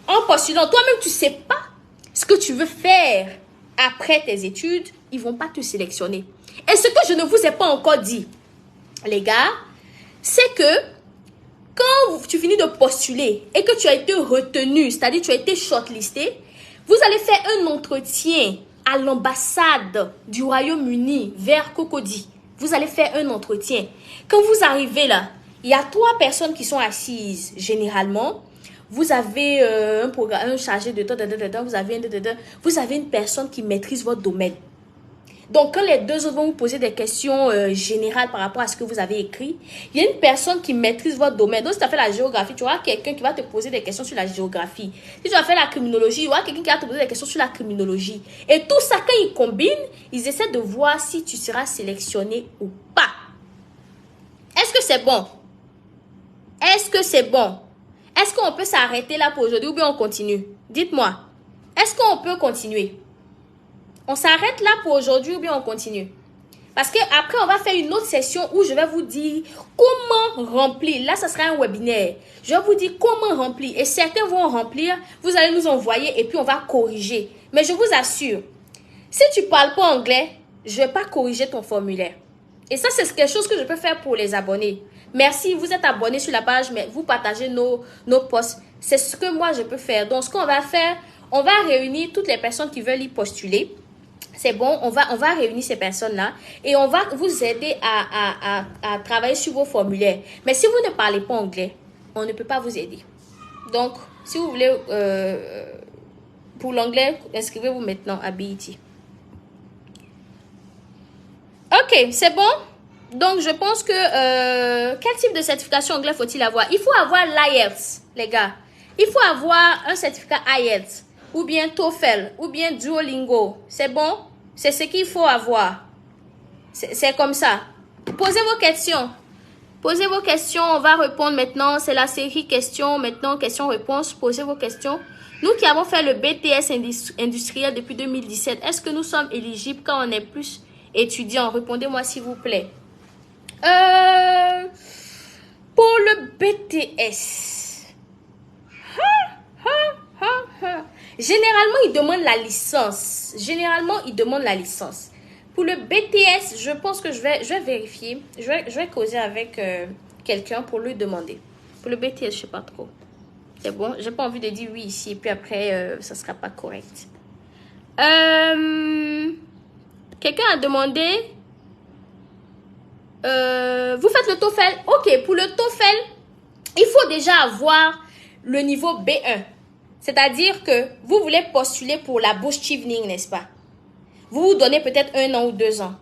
en postulant, toi-même, tu ne sais pas ce que tu veux faire après tes études, ils ne vont pas te sélectionner. Et ce que je ne vous ai pas encore dit, les gars, c'est que quand tu finis de postuler et que tu as été retenu, c'est-à-dire tu as été shortlisté, vous allez faire un entretien à l'ambassade du Royaume-Uni vers Cocody. Vous allez faire un entretien. Quand vous arrivez là, il y a 3 personnes qui sont assises généralement. Vous avez un chargé de temps, vous avez une personne qui maîtrise votre domaine. Donc, quand les 2 autres vont vous poser des questions générales par rapport à ce que vous avez écrit, il y a une personne qui maîtrise votre domaine. Donc, si tu as fait la géographie, tu auras quelqu'un qui va te poser des questions sur la géographie. Si tu as fait la criminologie, il y aura quelqu'un qui va te poser des questions sur la criminologie. Et tout ça, quand ils combinent, ils essaient de voir si tu seras sélectionné ou pas. Est-ce que c'est bon? Est-ce que c'est bon? Est-ce qu'on peut s'arrêter là pour aujourd'hui ou bien on continue? Dites-moi. Est-ce qu'on peut continuer? On s'arrête là pour aujourd'hui ou bien on continue? Parce que après on va faire une autre session où je vais vous dire comment remplir. Là, ça sera un webinaire. Je vais vous dire comment remplir. Et certains vont remplir. Vous allez nous envoyer et puis on va corriger. Mais je vous assure, si tu ne parles pas anglais, je ne vais pas corriger ton formulaire. Et ça, c'est quelque chose que je peux faire pour les abonnés. Merci, vous êtes abonnés sur la page, mais vous partagez nos posts. C'est ce que moi, je peux faire. Donc, ce qu'on va faire, on va réunir toutes les personnes qui veulent y postuler. C'est bon, on va réunir ces personnes-là et on va vous aider à travailler sur vos formulaires. Mais si vous ne parlez pas anglais, on ne peut pas vous aider. Donc, si vous voulez, pour l'anglais, inscrivez-vous maintenant à BET. Ok, c'est bon? Donc, je pense que... quel type de certification anglais faut-il avoir? Il faut avoir l'IELTS, les gars. Il faut avoir un certificat IELTS, ou bien TOEFL, ou bien Duolingo. C'est bon? C'est ce qu'il faut avoir. C'est comme ça. Posez vos questions. Posez vos questions. On va répondre maintenant. C'est la série questions. Maintenant, questions-réponses. Posez vos questions. Nous qui avons fait le BTS industriel depuis 2017, est-ce que nous sommes éligibles quand on est plus étudiant? Répondez-moi s'il vous plaît. Pour le BTS, généralement, ils demandent la licence. Pour le BTS, je pense que je vais vérifier. Je vais causer avec quelqu'un pour lui demander. Pour le BTS, je ne sais pas trop. C'est bon, j'ai pas envie de dire oui ici. Et puis après, ça ne sera pas correct. Quelqu'un a demandé... vous faites le TOEFL. Ok, pour le TOEFL, il faut déjà avoir le niveau B1. C'est-à-dire que vous voulez postuler pour la Boost Evening, n'est-ce pas? Vous vous donnez peut-être 1 an ou 2 ans.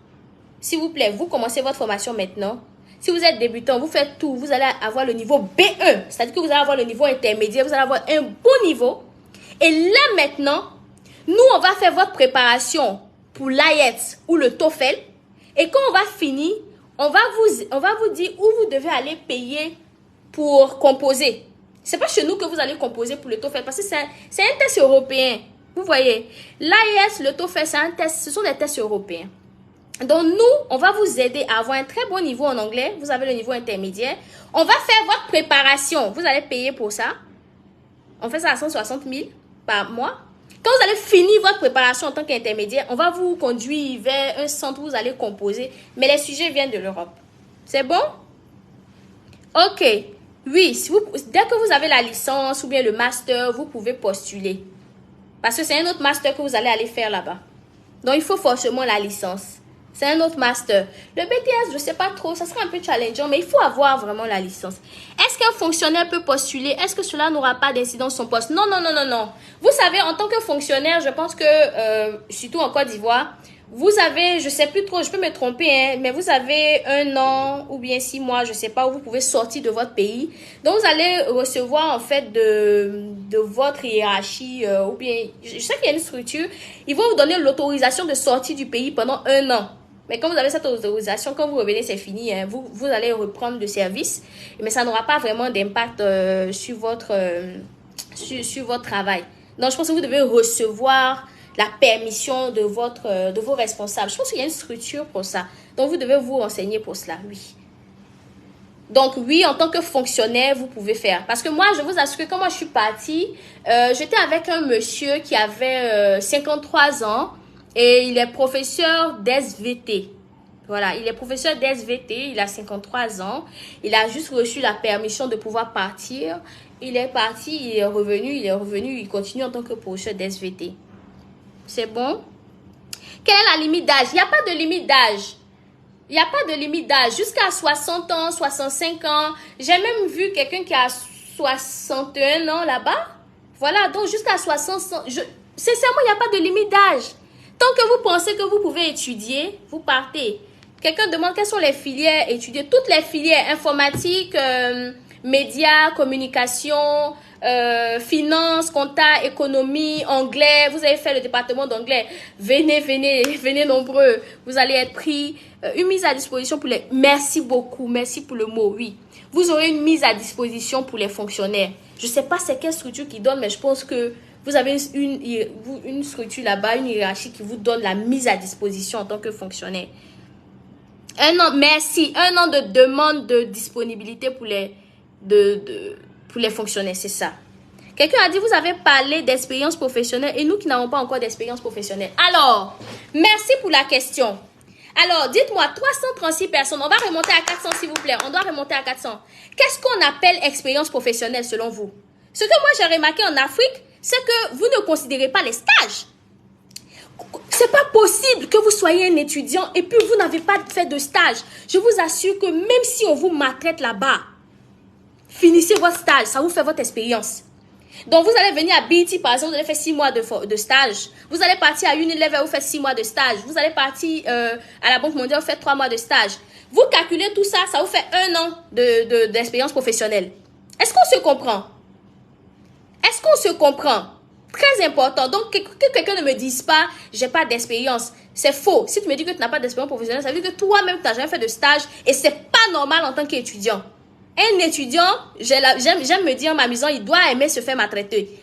S'il vous plaît, vous commencez votre formation maintenant. Si vous êtes débutant, vous faites tout. Vous allez avoir le niveau B1. C'est-à-dire que vous allez avoir le niveau intermédiaire. Vous allez avoir un bon niveau. Et là maintenant, nous, on va faire votre préparation pour l'IELTS ou le TOEFL. Et quand on va finir, on va vous dire où vous devez aller payer pour composer. C'est pas chez nous que vous allez composer pour le TOEFL parce que c'est un test européen. Vous voyez, l'IELTS, le TOEFL, c'est un test, ce sont des tests européens. Donc nous, on va vous aider à avoir un très bon niveau en anglais. Vous avez le niveau intermédiaire. On va faire votre préparation. Vous allez payer pour ça. On fait ça à 160 000 par mois. Quand vous allez finir votre préparation en tant qu'intermédiaire, on va vous conduire vers un centre où vous allez composer. Mais les sujets viennent de l'Europe. C'est bon? Ok. Oui, dès que vous avez la licence ou bien le master, vous pouvez postuler. Parce que c'est un autre master que vous allez aller faire là-bas. Donc, il faut forcément la licence. C'est un autre master. Le BTS, je ne sais pas trop, ça sera un peu challengeant, mais il faut avoir vraiment la licence. Est-ce qu'un fonctionnaire peut postuler? Est-ce que cela n'aura pas d'incidence sur son poste? Non, non, non, non, non. Vous savez, en tant que fonctionnaire, je pense que, surtout en Côte d'Ivoire, vous avez, je ne sais plus trop, je peux me tromper, hein, mais vous avez 1 an ou bien 6 mois, je ne sais pas, où vous pouvez sortir de votre pays. Donc, vous allez recevoir en fait de votre hiérarchie ou bien, je sais qu'il y a une structure, ils vont vous donner l'autorisation de sortir du pays pendant 1 an. Mais quand vous avez cette autorisation, quand vous revenez, c'est fini. Hein, vous allez reprendre le service, mais ça n'aura pas vraiment d'impact sur votre travail. Donc, je pense que vous devez recevoir la permission de vos responsables. Je pense qu'il y a une structure pour ça. Donc, vous devez vous renseigner pour cela, oui. Donc, oui, en tant que fonctionnaire, vous pouvez faire. Parce que moi, je vous assure que quand moi, je suis partie, j'étais avec un monsieur qui avait 53 ans et il est professeur d'SVT. Voilà, il est professeur d'SVT, il a 53 ans. Il a juste reçu la permission de pouvoir partir. Il est parti, il est revenu, il continue en tant que professeur d'SVT. C'est bon? Quelle est la limite d'âge? Il n'y a pas de limite d'âge. Il n'y a pas de limite d'âge. Jusqu'à 60 ans, 65 ans. J'ai même vu quelqu'un qui a 61 ans là-bas. Voilà, donc jusqu'à 60 ans. Sincèrement, il n'y a pas de limite d'âge. Tant que vous pensez que vous pouvez étudier, vous partez. Quelqu'un demande quelles sont les filières étudiées. Toutes les filières, informatique, médias, communication, finance, compta, économie, anglais. Vous avez fait le département d'anglais. Venez nombreux. Vous allez être pris. Une mise à disposition pour les... Merci beaucoup. Merci pour le mot, oui. Vous aurez une mise à disposition pour les fonctionnaires. Je ne sais pas c'est quelle structure qui donne, mais je pense que vous avez une structure là-bas, une hiérarchie qui vous donne la mise à disposition en tant que fonctionnaire. Un an, merci. Un an de demande de disponibilité pour les fonctionnaires, c'est ça. Quelqu'un a dit, vous avez parlé d'expérience professionnelle et nous qui n'avons pas encore d'expérience professionnelle. Alors, merci pour la question. Alors, dites-moi, 336 personnes, on va remonter à 400 s'il vous plaît. On doit remonter à 400. Qu'est-ce qu'on appelle expérience professionnelle selon vous? Ce que moi j'ai remarqué en Afrique, c'est que vous ne considérez pas les stages. C'est pas possible que vous soyez un étudiant et puis vous n'avez pas fait de stage. Je vous assure que même si on vous maltraite là-bas, finissez votre stage, ça vous fait votre expérience. Donc, vous allez venir à BT, par exemple, vous allez faire 6 mois de stage. Vous allez partir à Unilever, vous faites 6 mois de stage. Vous allez partir à la Banque mondiale, vous faites 3 mois de stage. Vous calculez tout ça, ça vous fait 1 an d'expérience professionnelle. Est-ce qu'on se comprend? Est-ce qu'on se comprend? Très important. Donc, que quelqu'un ne me dise pas, j'ai pas d'expérience. C'est faux. Si tu me dis que tu n'as pas d'expérience professionnelle, ça veut dire que toi-même, tu n'as jamais fait de stage et c'est pas normal en tant qu'étudiant. Un étudiant, j'aime me dire en m'amusant, il doit aimer se faire maltraiter.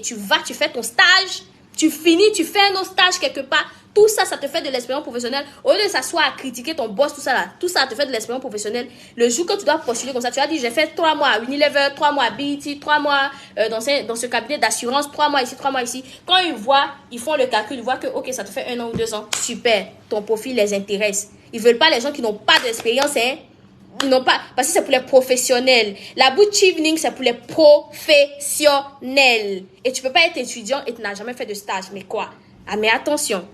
Tu vas, tu fais ton stage, tu finis, tu fais un autre stage quelque part. Tout ça, ça te fait de l'expérience professionnelle. Au lieu de s'asseoir à critiquer ton boss, tout ça là, tout ça te fait de l'expérience professionnelle. Le jour que tu dois postuler comme ça, tu as dit, j'ai fait 3 mois à Unilever, 3 mois à BET, 3 mois dans ce cabinet d'assurance, 3 mois ici, 3 mois ici. Quand ils voient, ils font le calcul, ils voient que, ok, ça te fait 1 an ou 2 ans. Super, ton profil les intéresse. Ils veulent pas les gens qui n'ont pas d'expérience, hein. Ils n'ont pas, parce que c'est pour les professionnels. La boot evening, c'est pour les professionnels. Et tu peux pas être étudiant et tu n'as jamais fait de stage. Mais quoi? Ah, mais attention.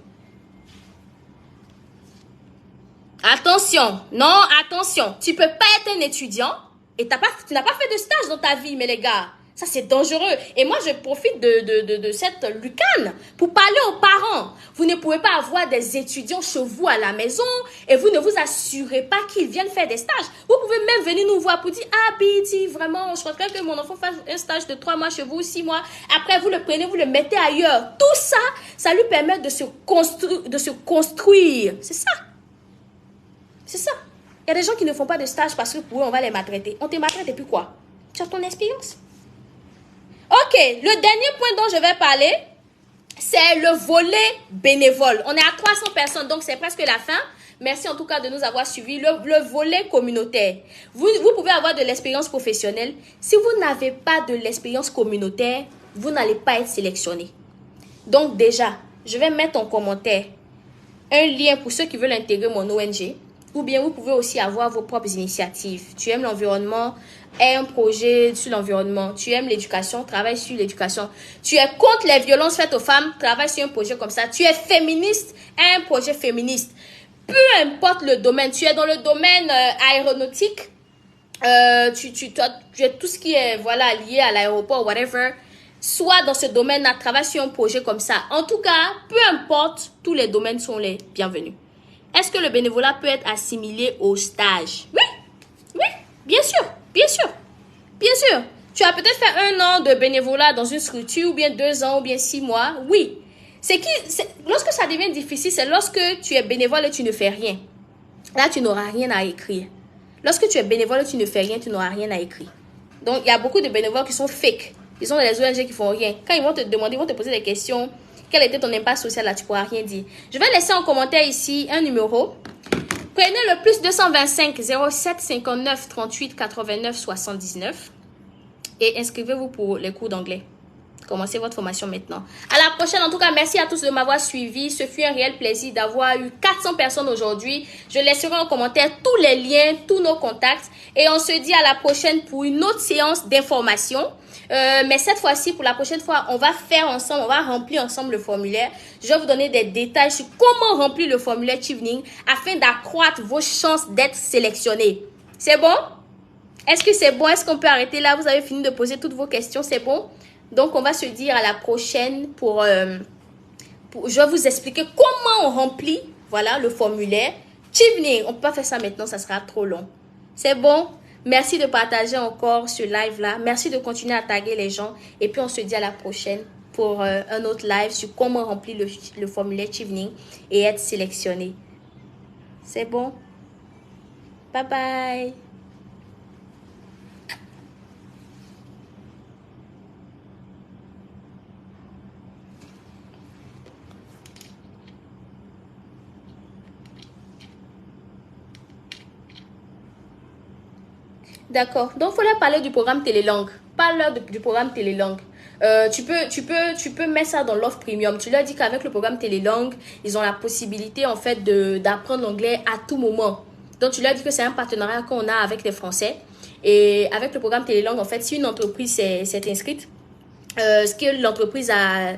Attention. Non, attention. Tu peux pas être un étudiant et tu n'as pas fait de stage dans ta vie, mais les gars. Ça, c'est dangereux. Et moi, je profite de cette lucane pour parler aux parents. Vous ne pouvez pas avoir des étudiants chez vous à la maison et vous ne vous assurez pas qu'ils viennent faire des stages. Vous pouvez même venir nous voir pour dire, ah, Betty, vraiment, je crois que mon enfant fasse un stage de 3 mois chez vous, 6 mois. Après, vous le prenez, vous le mettez ailleurs. Tout ça, ça lui permet de se construire. C'est ça. C'est ça. Il y a des gens qui ne font pas de stage parce que pour eux, on va les maltraiter. On te maltraite et puis quoi? Tu as ton expérience. Ok, le dernier point dont je vais parler, c'est le volet bénévole. On est à 300 personnes, donc c'est presque la fin. Merci en tout cas de nous avoir suivis. Le volet communautaire. Vous pouvez avoir de l'expérience professionnelle. Si vous n'avez pas de l'expérience communautaire, vous n'allez pas être sélectionné. Donc déjà, je vais mettre en commentaire un lien pour ceux qui veulent intégrer mon ONG. Ou bien vous pouvez aussi avoir vos propres initiatives. Tu aimes l'environnement, aie un projet sur l'environnement. Tu aimes l'éducation, travaille sur l'éducation. Tu es contre les violences faites aux femmes, travaille sur un projet comme ça. Tu es féministe, aie un projet féministe. Peu importe le domaine, tu es dans le domaine aéronautique, tu es tout ce qui est lié à l'aéroport, whatever. Soit dans ce domaine-là, travaille sur un projet comme ça. En tout cas, peu importe, tous les domaines sont les bienvenus. Est-ce que le bénévolat peut être assimilé au stage? Oui, oui, bien sûr, bien sûr, bien sûr. Tu as peut-être fait 1 an de bénévolat dans une structure, ou bien 2 ans, ou bien 6 mois, oui. Lorsque ça devient difficile, c'est lorsque tu es bénévole et tu ne fais rien. Là, tu n'auras rien à écrire. Lorsque tu es bénévole et tu ne fais rien, tu n'auras rien à écrire. Donc, il y a beaucoup de bénévoles qui sont fake. Ils sont des ONG qui font rien. Quand ils vont te demander, ils vont te poser des questions. Quel était ton impact social là? Tu ne pourras rien dire. Je vais laisser en commentaire ici un numéro. Prenez le plus 225 07 59 38 89 79 et inscrivez-vous pour les cours d'anglais. Commencez votre formation maintenant. À la prochaine. En tout cas, merci à tous de m'avoir suivi. Ce fut un réel plaisir d'avoir eu 400 personnes aujourd'hui. Je laisserai en commentaire tous les liens, tous nos contacts. Et on se dit à la prochaine pour une autre séance d'information. Mais cette fois-ci, pour la prochaine fois, on va faire ensemble, on va remplir ensemble le formulaire. Je vais vous donner des détails sur comment remplir le formulaire Chevening afin d'accroître vos chances d'être sélectionné. C'est bon? Est-ce que c'est bon? Est-ce qu'on peut arrêter là? Vous avez fini de poser toutes vos questions, c'est bon? Donc, on va se dire à la prochaine je vais vous expliquer comment on remplit, voilà, le formulaire Chevening. On ne peut pas faire ça maintenant, ça sera trop long. C'est bon? Merci de partager encore ce live-là. Merci de continuer à taguer les gens. Et puis, on se dit à la prochaine pour un autre live sur comment remplir le formulaire Chevening et être sélectionné. C'est bon? Bye bye. D'accord. Donc, il faudrait parler du programme Télélangue. Parle-leur du programme Télélangue. Tu peux mettre ça dans l'offre premium. Tu leur dis qu'avec le programme Télélangue, ils ont la possibilité, en fait, d'apprendre l'anglais à tout moment. Donc, tu leur dis que c'est un partenariat qu'on a avec les Français. Et avec le programme Télélangue, en fait, si une entreprise s'est inscrite, ce que l'entreprise a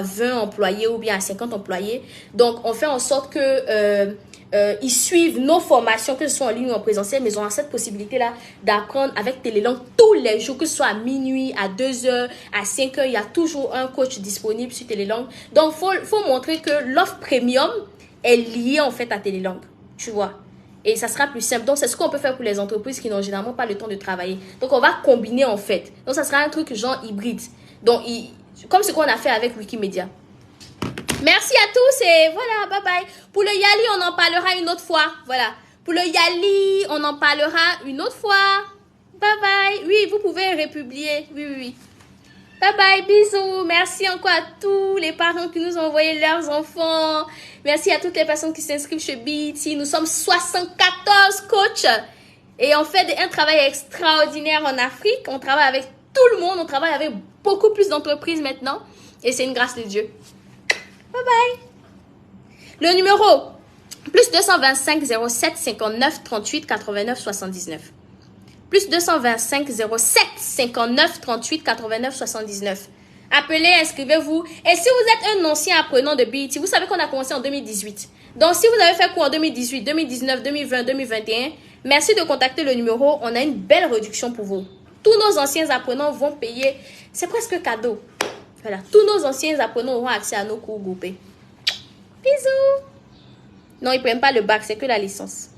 20 employés ou bien à 50 employés. Donc, on fait en sorte que ils suivent nos formations, que ce soit en ligne ou en présentiel, mais ils ont cette possibilité-là d'apprendre avec Télélangue tous les jours, que ce soit à minuit, à 2 heures, à 5 heures. Il y a toujours un coach disponible sur Télélangue. Donc, faut montrer que l'offre premium est liée en fait à Télélangue. Tu vois? Et ça sera plus simple. Donc, c'est ce qu'on peut faire pour les entreprises qui n'ont généralement pas le temps de travailler. Donc, on va combiner en fait. Donc, ça sera un truc genre hybride. Donc, comme ce qu'on a fait avec Wikimedia. Merci à tous et voilà, bye bye. Pour le Yali, on en parlera une autre fois. Voilà. Pour le Yali, on en parlera une autre fois. Bye bye. Oui, vous pouvez republier. Oui, oui, oui. Bye bye, bisous. Merci encore à tous les parents qui nous ont envoyé leurs enfants. Merci à toutes les personnes qui s'inscrivent chez BET. Nous sommes 74 coachs. Et on fait un travail extraordinaire en Afrique. On travaille avec tout le monde. On travaille avec beaucoup plus d'entreprises maintenant. Et c'est une grâce de Dieu. Bye bye. Le numéro, plus 225 07 59 38 89 79. Plus 225 07 59 38 89 79. Appelez, inscrivez-vous. Et si vous êtes un ancien apprenant de BET, vous savez qu'on a commencé en 2018. Donc, si vous avez fait cours en 2018, 2019, 2020, 2021, merci de contacter le numéro. On a une belle réduction pour vous. Tous nos anciens apprenants vont payer. C'est presque cadeau. Voilà. Tous nos anciens apprenants auront accès à nos cours groupés. Bisous. Non, ils ne prennent pas le bac, c'est que la licence.